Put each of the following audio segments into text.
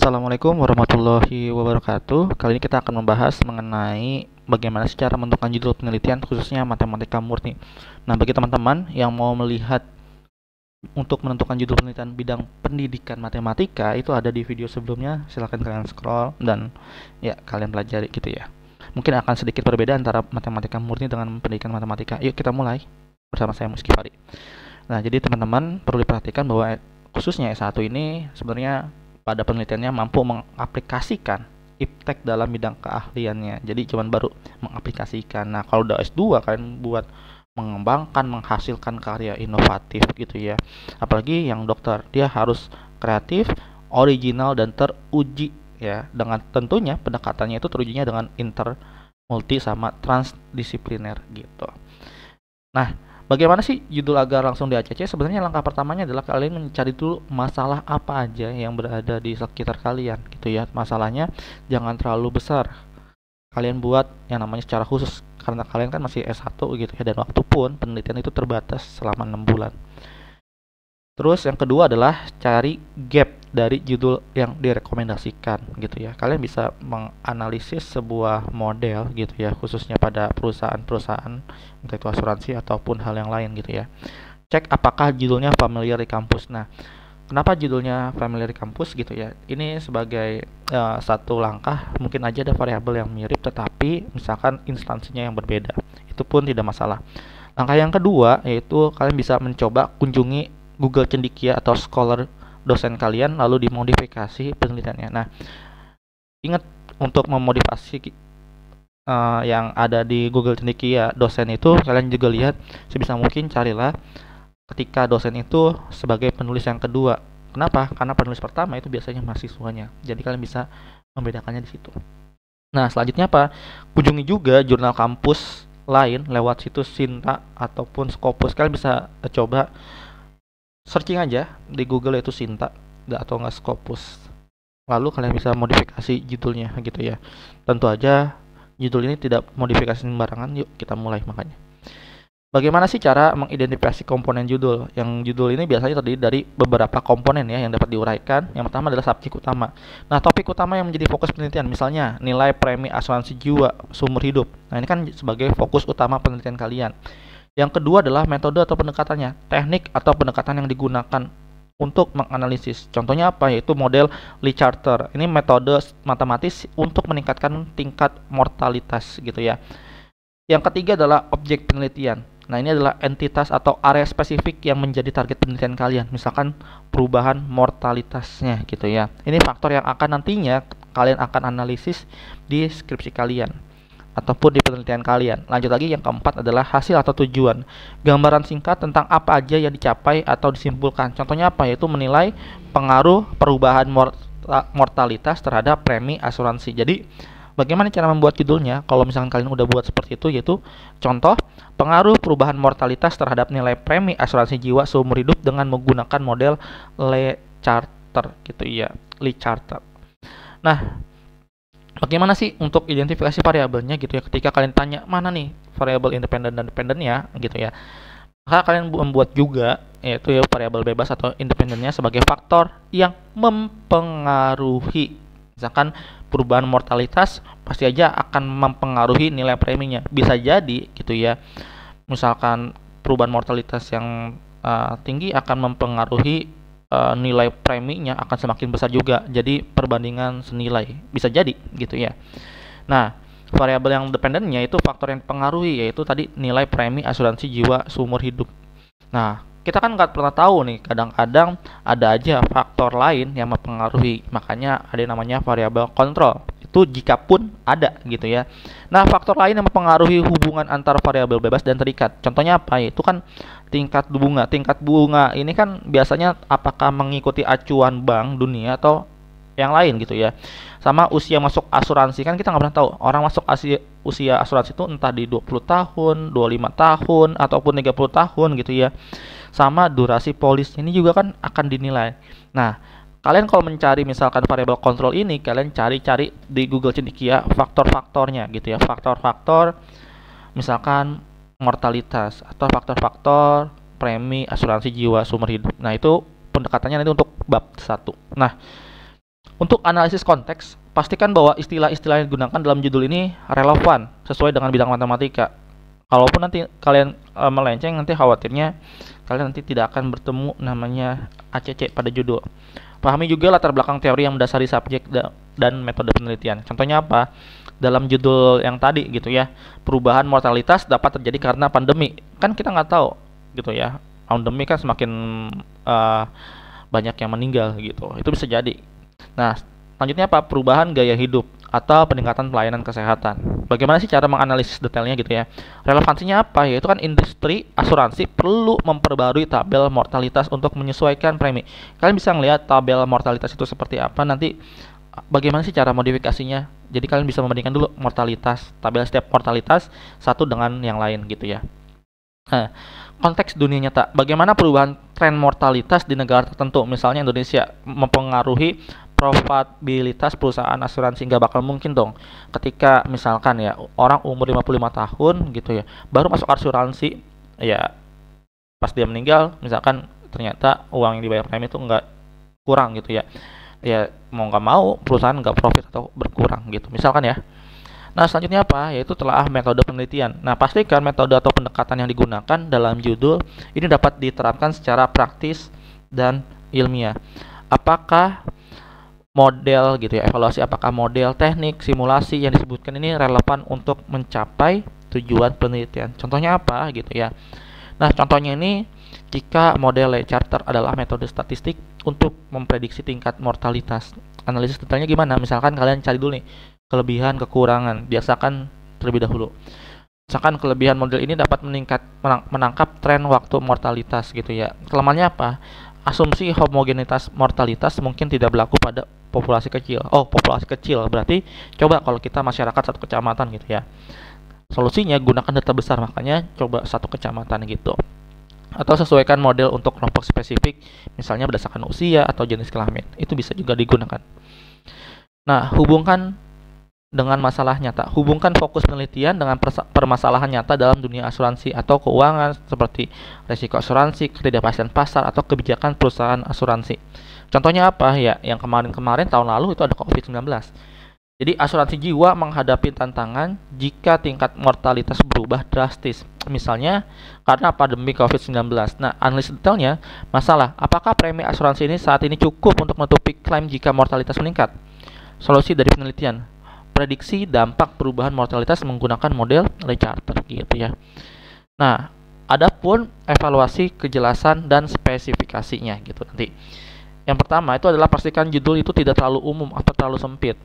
Assalamualaikum warahmatullahi wabarakatuh. Kali ini kita akan membahas mengenai bagaimana sih cara menentukan judul penelitian khususnya matematika murni. Nah, bagi teman-teman yang mau melihat untuk menentukan judul penelitian bidang pendidikan matematika itu ada di video sebelumnya, silahkan kalian scroll dan ya kalian pelajari gitu ya. Mungkin akan sedikit berbeda antara matematika murni dengan pendidikan matematika. Yuk kita mulai bersama saya Muski Fari. Nah, jadi teman-teman perlu diperhatikan bahwa khususnya S1 ini sebenarnya pada penelitiannya mampu mengaplikasikan iptek dalam bidang keahliannya. Jadi cuman baru mengaplikasikan. Nah, kalau udah S2 kalian buat mengembangkan, menghasilkan karya inovatif gitu ya. Apalagi yang dokter, dia harus kreatif, original dan teruji ya. Dengan tentunya pendekatannya itu terujinya dengan inter, multi sama transdisipliner gitu. Nah, bagaimana sih judul agar langsung di ACC? Sebenarnya langkah pertamanya adalah kalian mencari dulu masalah apa aja yang berada di sekitar kalian gitu ya. Masalahnya jangan terlalu besar. Kalian buat yang namanya secara khusus karena kalian kan masih S1 gitu ya, dan waktu pun penelitian itu terbatas selama 6 bulan. Terus yang kedua adalah cari gap dari judul yang direkomendasikan gitu ya. Kalian bisa menganalisis sebuah model gitu ya, khususnya pada perusahaan-perusahaan entah itu asuransi ataupun hal yang lain gitu ya. Cek apakah judulnya familiar di kampus. Nah, kenapa judulnya familiar di kampus gitu ya? Ini sebagai satu langkah, mungkin aja ada variabel yang mirip tetapi misalkan instansinya yang berbeda. Itu pun tidak masalah. Langkah yang kedua yaitu kalian bisa mencoba kunjungi Google Cendekia atau Scholar dosen kalian lalu dimodifikasi penelitiannya. Nah, ingat untuk memodifikasi yang ada di Google Cendekia dosen itu kalian juga lihat sebisa mungkin carilah ketika dosen itu sebagai penulis yang kedua. Kenapa? Karena penulis pertama itu biasanya mahasiswanya. Jadi kalian bisa membedakannya di situ. Nah, selanjutnya apa? Kunjungi juga jurnal kampus lain lewat situs Sinta ataupun Scopus. Kalian bisa coba searching aja di Google itu Sinta atau enggak Scopus. Lalu kalian bisa modifikasi judulnya gitu ya. Tentu aja judul ini tidak modifikasi sembarangan. Yuk kita mulai makanya. Bagaimana sih cara mengidentifikasi komponen judul? Yang judul ini biasanya terdiri dari beberapa komponen ya yang dapat diuraikan. Yang pertama adalah subjek utama. Nah, topik utama yang menjadi fokus penelitian misalnya nilai premi asuransi jiwa seumur hidup. Nah, ini kan sebagai fokus utama penelitian kalian. Yang kedua adalah metode atau pendekatannya, teknik atau pendekatan yang digunakan untuk menganalisis. Contohnya apa? Yaitu model Lee Charter. Ini metode matematis untuk meningkatkan tingkat mortalitas gitu ya. Yang ketiga adalah objek penelitian. Nah, ini adalah entitas atau area spesifik yang menjadi target penelitian kalian. Misalkan perubahan mortalitasnya gitu ya. Ini faktor yang akan nantinya kalian akan analisis di skripsi kalian ataupun di penelitian kalian. Lanjut lagi, yang keempat adalah hasil atau tujuan. Gambaran singkat tentang apa aja yang dicapai atau disimpulkan. Contohnya apa? Yaitu menilai pengaruh perubahan mortalitas terhadap premi asuransi. Jadi, bagaimana cara membuat judulnya? Kalau misalkan kalian udah buat seperti itu, yaitu contoh pengaruh perubahan mortalitas terhadap nilai premi asuransi jiwa seumur hidup dengan menggunakan model Lee Charter gitu ya, Lee Charter. Nah, bagaimana sih untuk identifikasi variabelnya gitu ya? Ketika kalian tanya mana nih variabel independen dan dependennya gitu ya, maka kalian membuat juga yaitu ya variabel bebas atau independennya sebagai faktor yang mempengaruhi. Misalkan perubahan mortalitas pasti aja akan mempengaruhi nilai preminya. Bisa jadi gitu ya. Misalkan perubahan mortalitas yang tinggi akan mempengaruhi nilai preminya akan semakin besar juga. Jadi perbandingan senilai. Bisa jadi gitu ya. Nah, variabel yang dependennya itu faktor yang mempengaruhi yaitu tadi nilai premi asuransi jiwa seumur hidup. Nah, kita kan nggak pernah tahu nih, kadang-kadang ada aja faktor lain yang mempengaruhi. Makanya ada yang namanya variabel kontrol. Itu jika pun ada gitu ya. Nah, faktor lain yang mempengaruhi hubungan antara variabel bebas dan terikat. Contohnya apa? Itu kan tingkat bunga. Tingkat bunga ini kan biasanya apakah mengikuti acuan Bank Dunia atau yang lain gitu ya. Sama usia masuk asuransi, kan kita nggak pernah tahu orang masuk usia asuransi itu entah di 20 tahun, 25 tahun ataupun 30 tahun gitu ya. Sama durasi polis ini juga kan akan dinilai. Nah, kalian kalau mencari misalkan variabel kontrol ini, kalian cari-cari di Google Cendekia faktor-faktornya gitu ya. Faktor-faktor misalkan mortalitas atau faktor-faktor premi asuransi jiwa seumur hidup. Nah, itu pendekatannya nanti untuk bab 1. Nah, Untuk analisis konteks, pastikan bahwa istilah-istilah yang digunakan dalam judul ini relevan sesuai dengan bidang matematika. Kalaupun nanti kalian melenceng, nanti khawatirnya kalian nanti tidak akan bertemu namanya ACC pada judul. Pahami juga latar belakang teori yang mendasari subjek dan metode penelitian. Contohnya apa? Dalam judul yang tadi gitu ya, perubahan mortalitas dapat terjadi karena pandemi. Kan kita nggak tahu gitu ya. Pandemi kan semakin banyak yang meninggal gitu. Itu bisa jadi. Nah, selanjutnya apa? Perubahan gaya hidup atau peningkatan pelayanan kesehatan. Bagaimana sih cara menganalisis detailnya gitu ya? Relevansinya apa? Yaitu kan industri asuransi perlu memperbarui tabel mortalitas untuk menyesuaikan premi. Kalian bisa melihat tabel mortalitas itu seperti apa. Nanti bagaimana sih cara modifikasinya? Jadi kalian bisa membandingkan dulu mortalitas, tabel setiap mortalitas satu dengan yang lain gitu ya. Nah, konteks dunia nyata. Bagaimana perubahan tren mortalitas di negara tertentu, misalnya Indonesia, mempengaruhi probabilitas perusahaan asuransi? Nggak bakal mungkin dong ketika misalkan ya orang umur 55 tahun gitu ya baru masuk asuransi, ya pas dia meninggal misalkan ternyata uang yang dibayar premi itu nggak kurang gitu ya, ya mau nggak mau perusahaan nggak profit atau berkurang gitu misalkan ya. Nah, selanjutnya apa? Yaitu telah metode penelitian. Nah, pastikan metode atau pendekatan yang digunakan dalam judul ini dapat diterapkan secara praktis dan ilmiah. Apakah model gitu ya, evaluasi apakah model, teknik, simulasi yang disebutkan ini relevan untuk mencapai tujuan penelitian. Contohnya apa gitu ya. Nah, contohnya ini jika model Lee Charter adalah metode statistik untuk memprediksi tingkat mortalitas. Analisis detailnya gimana? Misalkan kalian cari dulu nih kelebihan kekurangan, biasakan terlebih dahulu. Misalkan kelebihan model ini dapat menangkap tren waktu mortalitas gitu ya. Kelemahannya apa? Asumsi homogenitas mortalitas mungkin tidak berlaku pada populasi kecil. Oh, populasi kecil berarti coba kalau kita masyarakat satu kecamatan gitu ya. Solusinya gunakan data besar, makanya coba satu kecamatan gitu. Atau sesuaikan model untuk kelompok spesifik, misalnya berdasarkan usia atau jenis kelamin. Itu bisa juga digunakan. Nah, hubungkan dengan masalah nyata. Hubungkan fokus penelitian dengan permasalahan nyata dalam dunia asuransi atau keuangan seperti risiko asuransi, ketidakpastian pasar, atau kebijakan perusahaan asuransi. Contohnya apa ya? Yang kemarin-kemarin tahun lalu itu ada COVID-19. Jadi asuransi jiwa menghadapi tantangan jika tingkat mortalitas berubah drastis. Misalnya karena pandemi COVID-19. Nah, analisis detailnya masalah, apakah premi asuransi ini saat ini cukup untuk menutupi klaim jika mortalitas meningkat? Solusi dari penelitian, prediksi dampak perubahan mortalitas menggunakan model Lee Charter gitu ya. Nah, adapun evaluasi kejelasan dan spesifikasinya gitu nanti. Yang pertama itu adalah pastikan judul itu tidak terlalu umum atau terlalu sempit.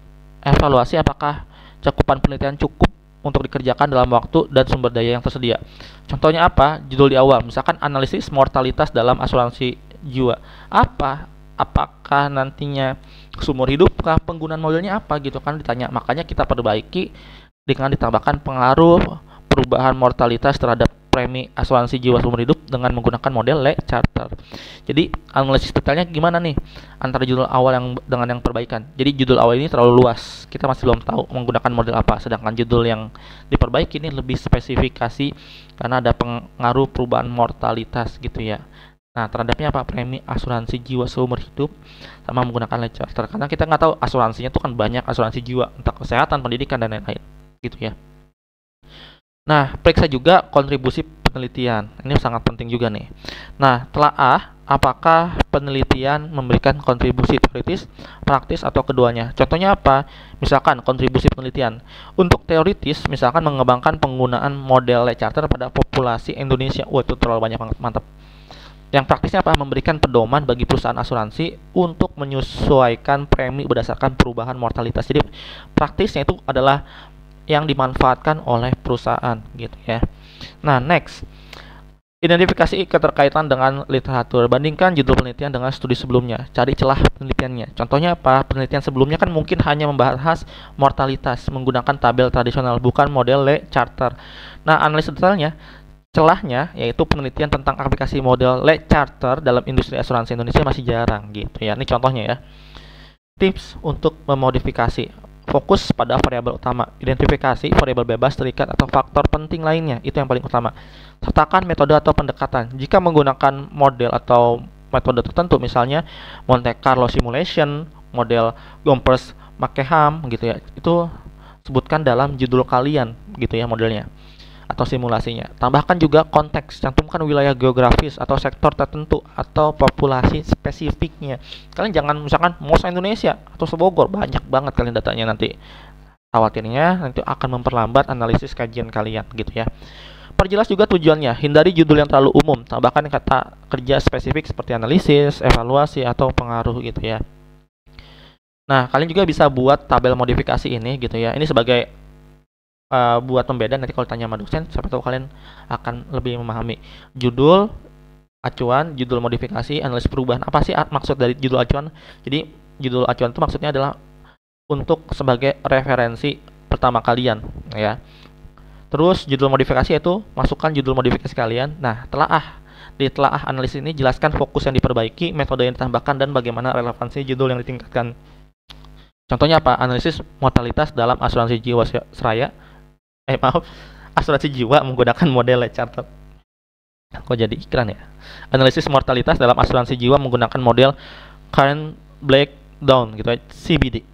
Evaluasi apakah cakupan penelitian cukup untuk dikerjakan dalam waktu dan sumber daya yang tersedia. Contohnya apa? Judul di awal, misalkan analisis mortalitas dalam asuransi jiwa. Apakah nantinya seumur hidup kah, penggunaan modelnya apa gitu kan ditanya. Makanya kita perbaiki dengan ditambahkan pengaruh perubahan mortalitas terhadap premi asuransi jiwa seumur hidup dengan menggunakan model Lee Charter. Jadi analisis detailnya gimana nih antara judul awal yang dengan yang perbaikan. Jadi judul awal ini terlalu luas, kita masih belum tahu menggunakan model apa, sedangkan judul yang diperbaiki ini lebih spesifikasi karena ada pengaruh perubahan mortalitas gitu ya. Nah, terhadapnya apa? Premi asuransi jiwa seumur hidup sama menggunakan Lee Charter. Karena kita nggak tahu asuransinya tuh kan banyak, asuransi jiwa, entah kesehatan, pendidikan, dan lain-lain gitu ya. Nah, periksa juga kontribusi penelitian. Ini sangat penting juga nih. Nah, telaah apakah penelitian memberikan kontribusi teoritis, praktis, atau keduanya. Contohnya apa? Misalkan kontribusi penelitian. Untuk teoritis, misalkan mengembangkan penggunaan model Lee Charter pada populasi Indonesia. Wah, itu terlalu banyak banget, mantap. Yang praktisnya apa? Memberikan pedoman bagi perusahaan asuransi untuk menyesuaikan premi berdasarkan perubahan mortalitas. Jadi praktisnya itu adalah yang dimanfaatkan oleh perusahaan gitu ya. Nah, next. Identifikasi keterkaitan dengan literatur. Bandingkan judul penelitian dengan studi sebelumnya. Cari celah penelitiannya. Contohnya apa? Penelitian sebelumnya kan mungkin hanya membahas mortalitas menggunakan tabel tradisional, bukan model Lee Charter. Nah, analisis detailnya, celahnya yaitu penelitian tentang aplikasi model Lee Charter dalam industri asuransi Indonesia masih jarang gitu ya. Ini contohnya ya. Tips untuk memodifikasi. Fokus pada variabel utama, identifikasi variabel bebas, terikat, atau faktor penting lainnya. Itu yang paling utama. Sertakan metode atau pendekatan. Jika menggunakan model atau metode tertentu, misalnya Monte Carlo Simulation, model Gompers Mackenham gitu ya, itu sebutkan dalam judul kalian gitu ya modelnya atau simulasinya. Tambahkan juga konteks, cantumkan wilayah geografis atau sektor tertentu atau populasi spesifiknya. Kalian jangan misalkan mau se-Indonesia atau se-Bogor, banyak banget kalian datanya nanti. Khawatirnya nanti akan memperlambat analisis kajian kalian gitu ya. Perjelas juga tujuannya, hindari judul yang terlalu umum, tambahkan kata kerja spesifik seperti analisis, evaluasi, atau pengaruh gitu ya. Nah, kalian juga bisa buat tabel modifikasi ini gitu ya. Ini sebagai buat pembeda, nanti kalau tanya sama dosen, siapa tahu kalian akan lebih memahami. Judul acuan, judul modifikasi, analisis perubahan. Apa sih maksud dari judul acuan? Jadi judul acuan itu maksudnya adalah untuk sebagai referensi pertama kalian ya. Terus judul modifikasi itu masukkan judul modifikasi kalian. Nah, di telaah analisis ini jelaskan fokus yang diperbaiki, metode yang ditambahkan, dan bagaimana relevansi judul yang ditingkatkan. Contohnya apa? Analisis mortalitas dalam asuransi jiwa seraya. Asuransi jiwa menggunakan model charter. Kok jadi iklan ya? Analisis mortalitas dalam asuransi jiwa menggunakan model current breakdown gitu ya, CBD.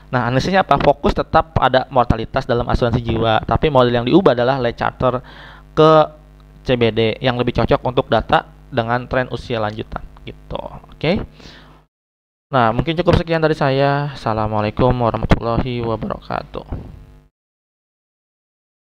Nah, analisisnya apa? Fokus tetap pada mortalitas dalam asuransi jiwa, tapi model yang diubah adalah Le Charter ke CBD yang lebih cocok untuk data dengan tren usia lanjutan gitu. Oke. Nah, mungkin cukup sekian dari saya. Assalamualaikum warahmatullahi wabarakatuh.